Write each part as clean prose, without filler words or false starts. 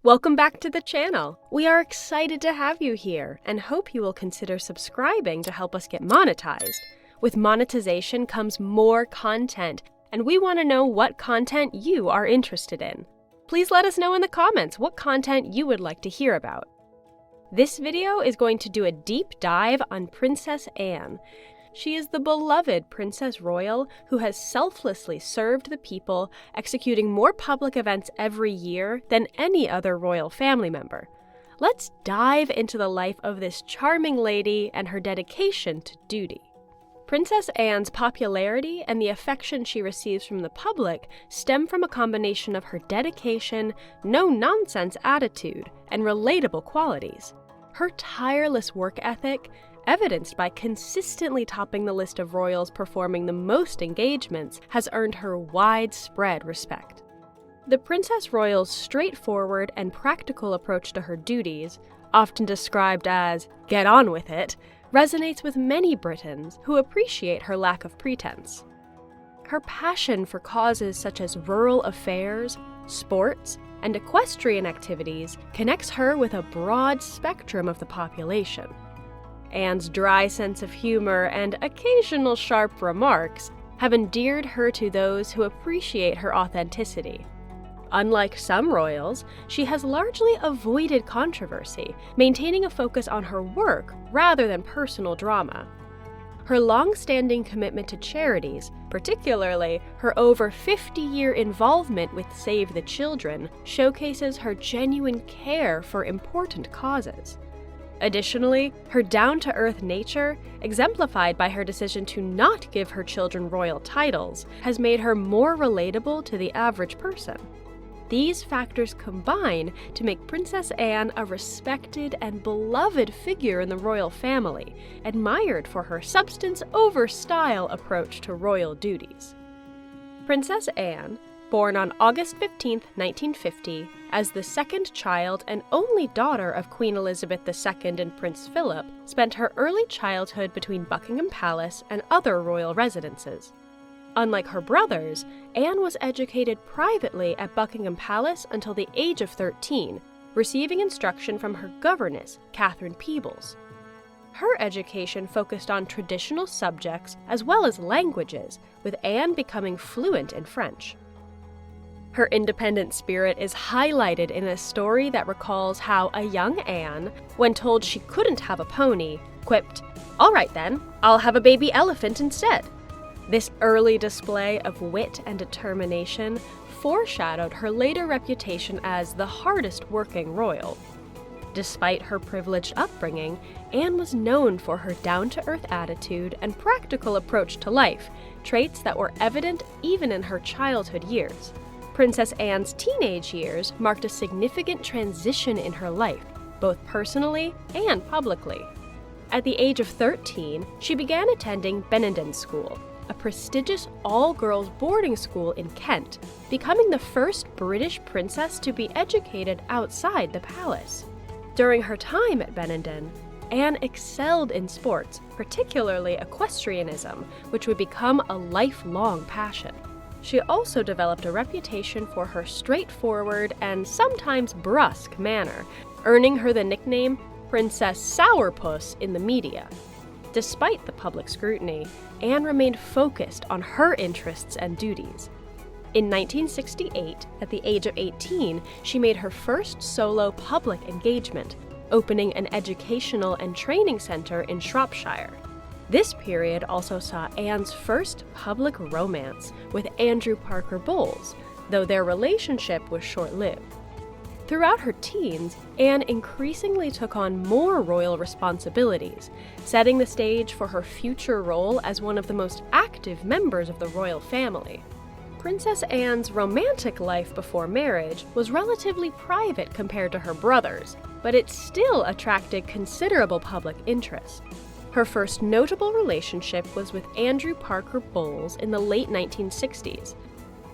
Welcome back to the channel. We are excited to have you here and hope you will consider subscribing to help us get monetized. With monetization comes more content, and we want to know what content you are interested in. Please let us know in the comments what content you would like to hear about. This video is going to do a deep dive on Princess Anne. She is the beloved Princess Royal who has selflessly served the people, executing more public events every year than any other royal family member. Let's dive into the life of this charming lady and her dedication to duty. Princess Anne's popularity and the affection she receives from the public stem from a combination of her dedication, no-nonsense attitude, and relatable qualities. Her tireless work ethic, evidenced by consistently topping the list of royals performing the most engagements, has earned her widespread respect. The Princess Royal's straightforward and practical approach to her duties, often described as "get on with it," resonates with many Britons who appreciate her lack of pretense. Her passion for causes such as rural affairs, sports, and equestrian activities connects her with a broad spectrum of the population. Anne's dry sense of humor and occasional sharp remarks have endeared her to those who appreciate her authenticity. Unlike some royals, she has largely avoided controversy, maintaining a focus on her work rather than personal drama. Her long-standing commitment to charities, particularly her over 50-year involvement with Save the Children, showcases her genuine care for important causes. Additionally, her down-to-earth nature, exemplified by her decision to not give her children royal titles, has made her more relatable to the average person. These factors combine to make Princess Anne a respected and beloved figure in the royal family, admired for her substance-over-style approach to royal duties. Princess Anne, born on August 15, 1950, as the second child and only daughter of Queen Elizabeth II and Prince Philip, spent her early childhood between Buckingham Palace and other royal residences. Unlike her brothers, Anne was educated privately at Buckingham Palace until the age of 13, receiving instruction from her governess, Catherine Peebles. Her education focused on traditional subjects as well as languages, with Anne becoming fluent in French. Her independent spirit is highlighted in a story that recalls how a young Anne, when told she couldn't have a pony, quipped, "All right then, I'll have a baby elephant instead." This early display of wit and determination foreshadowed her later reputation as the hardest-working royal. Despite her privileged upbringing, Anne was known for her down-to-earth attitude and practical approach to life, traits that were evident even in her childhood years. Princess Anne's teenage years marked a significant transition in her life, both personally and publicly. At the age of 13, she began attending Benenden School, a prestigious all-girls boarding school in Kent, becoming the first British princess to be educated outside the palace. During her time at Benenden, Anne excelled in sports, particularly equestrianism, which would become a lifelong passion. She also developed a reputation for her straightforward and sometimes brusque manner, earning her the nickname Princess Sourpuss in the media. Despite the public scrutiny, Anne remained focused on her interests and duties. In 1968, at the age of 18, she made her first solo public engagement, opening an educational and training center in Shropshire. This period also saw Anne's first public romance with Andrew Parker Bowles, though their relationship was short-lived. Throughout her teens, Anne increasingly took on more royal responsibilities, setting the stage for her future role as one of the most active members of the royal family. Princess Anne's romantic life before marriage was relatively private compared to her brothers, but it still attracted considerable public interest. Her first notable relationship was with Andrew Parker Bowles in the late 1960s.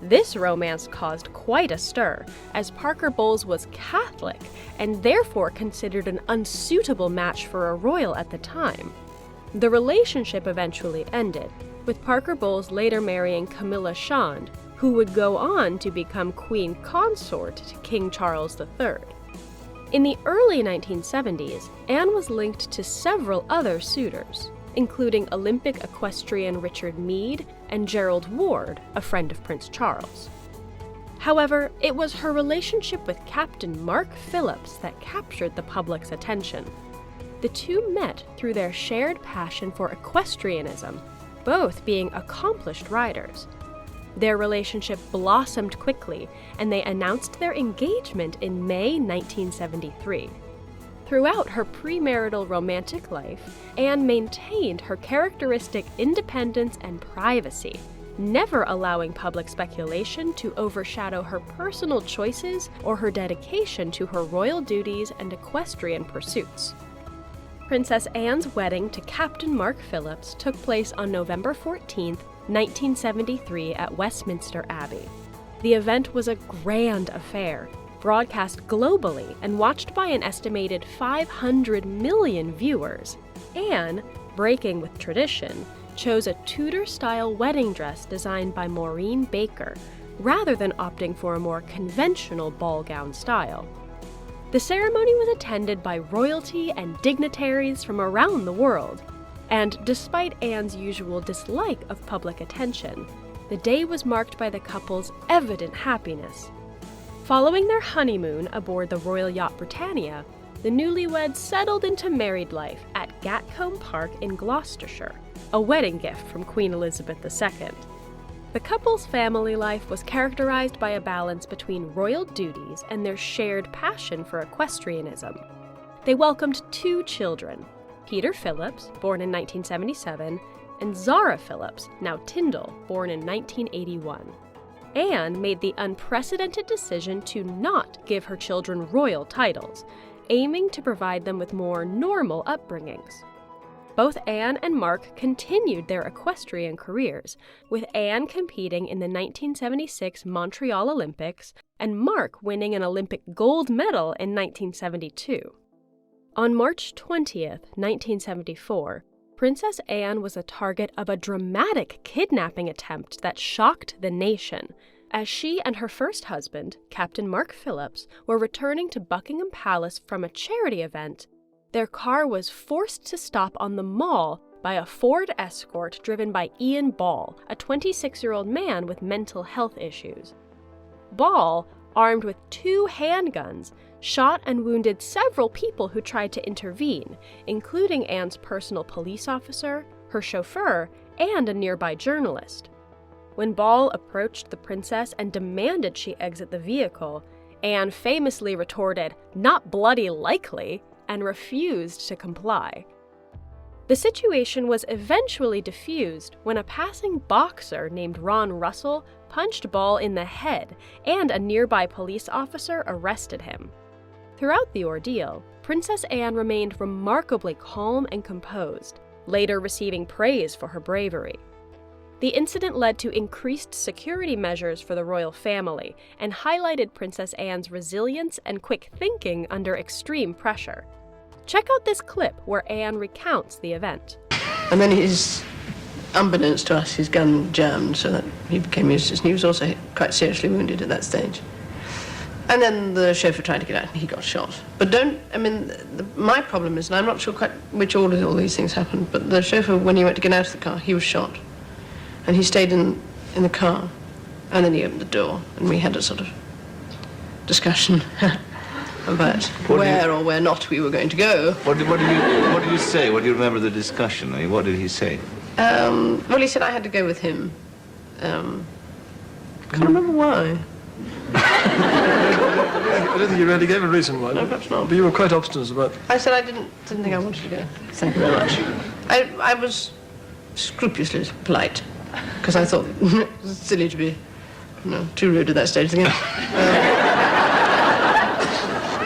This romance caused quite a stir, as Parker Bowles was Catholic and therefore considered an unsuitable match for a royal at the time. The relationship eventually ended, with Parker Bowles later marrying Camilla Shand, who would go on to become Queen Consort to King Charles III. In the early 1970s, Anne was linked to several other suitors, including Olympic equestrian Richard Meade and Gerald Ward, a friend of Prince Charles. However, it was her relationship with Captain Mark Phillips that captured the public's attention. The two met through their shared passion for equestrianism, both being accomplished riders. Their relationship blossomed quickly, and they announced their engagement in May 1973. Throughout her premarital romantic life, Anne maintained her characteristic independence and privacy, never allowing public speculation to overshadow her personal choices or her dedication to her royal duties and equestrian pursuits. Princess Anne's wedding to Captain Mark Phillips took place on November 14, 1973 at Westminster Abbey. The event was a grand affair, broadcast globally and watched by an estimated 500 million viewers. Anne, breaking with tradition, chose a Tudor-style wedding dress designed by Maureen Baker, rather than opting for a more conventional ball gown style. The ceremony was attended by royalty and dignitaries from around the world, and despite Anne's usual dislike of public attention, the day was marked by the couple's evident happiness. Following their honeymoon aboard the royal yacht Britannia, the newlyweds settled into married life at Gatcombe Park in Gloucestershire, a wedding gift from Queen Elizabeth II. The couple's family life was characterized by a balance between royal duties and their shared passion for equestrianism. They welcomed two children, Peter Phillips, born in 1977, and Zara Phillips, now Tyndall, born in 1981. Anne made the unprecedented decision to not give her children royal titles, aiming to provide them with more normal upbringings. Both Anne and Mark continued their equestrian careers, with Anne competing in the 1976 Montreal Olympics and Mark winning an Olympic gold medal in 1972. On March 20, 1974, Princess Anne was a target of a dramatic kidnapping attempt that shocked the nation, as she and her first husband, Captain Mark Phillips, were returning to Buckingham Palace from a charity event. Their car was forced to stop on the Mall by a Ford Escort driven by Ian Ball, a 26-year-old man with mental health issues. Ball, armed with 2 handguns, shot and wounded several people who tried to intervene, including Anne's personal police officer, her chauffeur, and a nearby journalist. When Ball approached the princess and demanded she exit the vehicle, Anne famously retorted, "Not bloody likely," and refused to comply. The situation was eventually diffused when a passing boxer named Ron Russell punched Ball in the head, and a nearby police officer arrested him. Throughout the ordeal, Princess Anne remained remarkably calm and composed, later receiving praise for her bravery. The incident led to increased security measures for the royal family and highlighted Princess Anne's resilience and quick thinking under extreme pressure. Check out this clip where Anne recounts the event. And then unbeknownst to us, his gun jammed, so that he became useless. And he was also quite seriously wounded at that stage. And then the chauffeur tried to get out, and he got shot. But my problem is, and I'm not sure quite which order all these things happened, but the chauffeur, when he went to get out of the car, he was shot. And he stayed in the car, and then he opened the door, and we had a sort of discussion about where or where not we were going to go. What did you say? What do you remember the discussion? I mean, what did he say? Well, he said I had to go with him. Can't remember why. I don't think you really gave a reason why. No, perhaps not. But you were quite obstinate about it. I said I didn't think I wanted to go. Thank you very much. I was scrupulously polite, because I thought it was silly to be too rude at that stage again.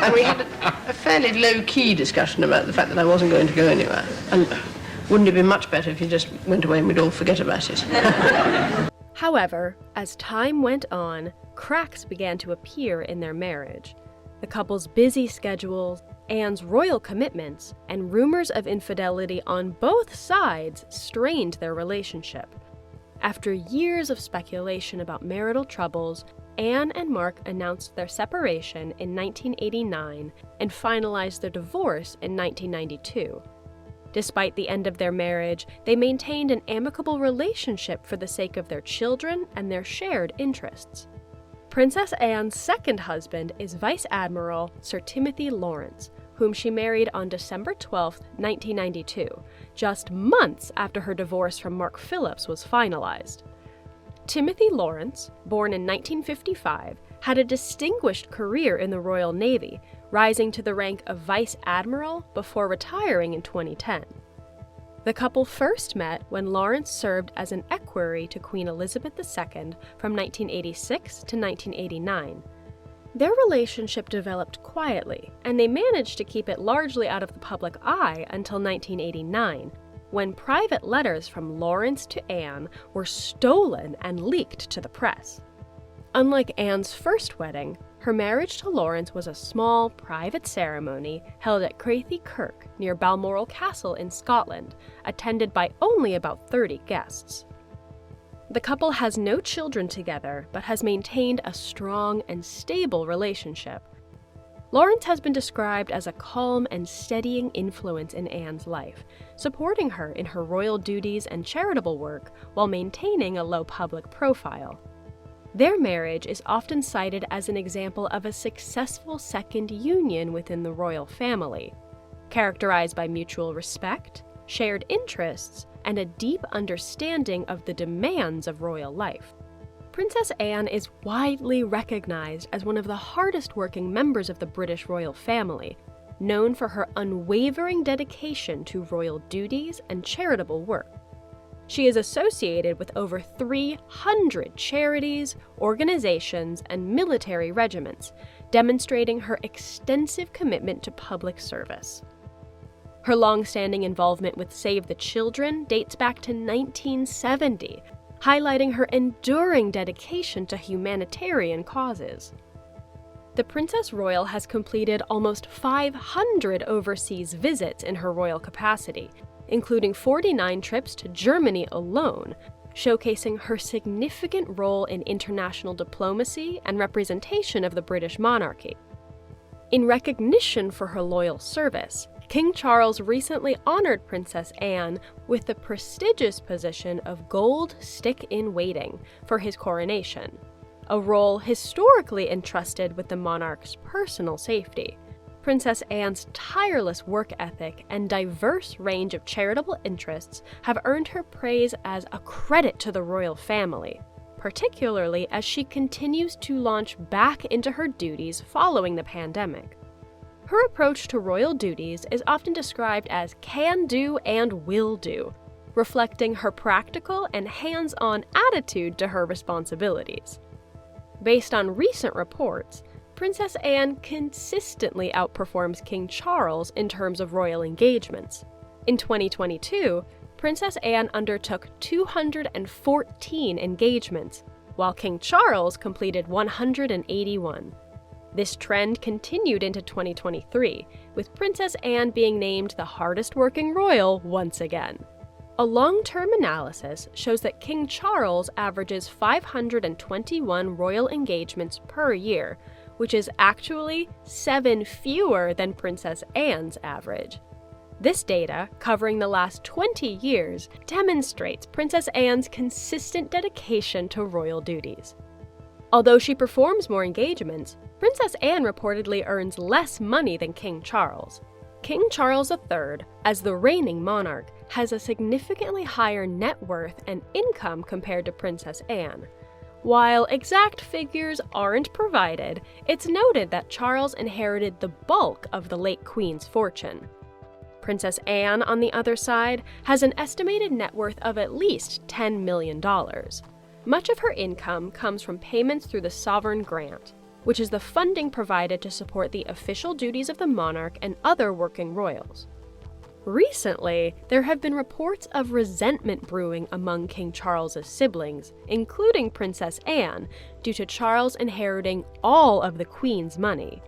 And we had a fairly low-key discussion about the fact that I wasn't going to go anywhere. And wouldn't it be much better if you just went away and we'd all forget about it? However, as time went on, cracks began to appear in their marriage. The couple's busy schedules, Anne's royal commitments, and rumors of infidelity on both sides strained their relationship. After years of speculation about marital troubles, Anne and Mark announced their separation in 1989 and finalized their divorce in 1992. Despite the end of their marriage, they maintained an amicable relationship for the sake of their children and their shared interests. Princess Anne's second husband is Vice Admiral Sir Timothy Lawrence, whom she married on December 12, 1992, just months after her divorce from Mark Phillips was finalized. Timothy Lawrence, born in 1955, had a distinguished career in the Royal Navy, rising to the rank of Vice Admiral before retiring in 2010. The couple first met when Lawrence served as an equerry to Queen Elizabeth II from 1986 to 1989. Their relationship developed quietly, and they managed to keep it largely out of the public eye until 1989, when private letters from Lawrence to Anne were stolen and leaked to the press. Unlike Anne's first wedding, her marriage to Lawrence was a small, private ceremony held at Crathie Kirk near Balmoral Castle in Scotland, attended by only about 30 guests. The couple has no children together, but has maintained a strong and stable relationship. Lawrence has been described as a calm and steadying influence in Anne's life, supporting her in her royal duties and charitable work while maintaining a low public profile. Their marriage is often cited as an example of a successful second union within the royal family, characterized by mutual respect, shared interests, and a deep understanding of the demands of royal life. Princess Anne is widely recognized as one of the hardest-working members of the British royal family, known for her unwavering dedication to royal duties and charitable work. She is associated with over 300 charities, organizations, and military regiments, demonstrating her extensive commitment to public service. Her long-standing involvement with Save the Children dates back to 1970, highlighting her enduring dedication to humanitarian causes. The Princess Royal has completed almost 500 overseas visits in her royal capacity, including 49 trips to Germany alone, showcasing her significant role in international diplomacy and representation of the British monarchy. In recognition for her loyal service, King Charles recently honored Princess Anne with the prestigious position of Gold Stick-in-Waiting for his coronation, a role historically entrusted with the monarch's personal safety. Princess Anne's tireless work ethic and diverse range of charitable interests have earned her praise as a credit to the royal family, particularly as she continues to launch back into her duties following the pandemic. Her approach to royal duties is often described as can-do and will-do, reflecting her practical and hands-on attitude to her responsibilities. Based on recent reports, Princess Anne consistently outperforms King Charles in terms of royal engagements. In 2022, Princess Anne undertook 214 engagements, while King Charles completed 181. This trend continued into 2023, with Princess Anne being named the hardest-working royal once again. A long-term analysis shows that King Charles averages 521 royal engagements per year, which is actually 7 fewer than Princess Anne's average. This data, covering the last 20 years, demonstrates Princess Anne's consistent dedication to royal duties. Although she performs more engagements, Princess Anne reportedly earns less money than King Charles. King Charles III, as the reigning monarch, has a significantly higher net worth and income compared to Princess Anne. While exact figures aren't provided, it's noted that Charles inherited the bulk of the late Queen's fortune. Princess Anne, on the other side, has an estimated net worth of at least $10 million. Much of her income comes from payments through the Sovereign Grant, which is the funding provided to support the official duties of the monarch and other working royals. Recently, there have been reports of resentment brewing among King Charles's siblings, including Princess Anne, due to Charles inheriting all of the Queen's money.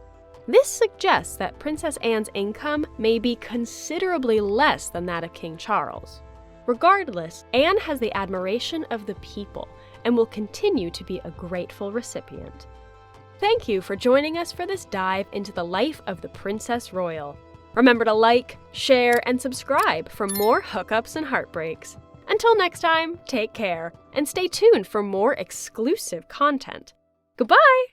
This suggests that Princess Anne's income may be considerably less than that of King Charles. Regardless, Anne has the admiration of the people and will continue to be a grateful recipient. Thank you for joining us for this dive into the life of the Princess Royal. Remember to like, share, and subscribe for more hookups and heartbreaks. Until next time, take care, and stay tuned for more exclusive content. Goodbye!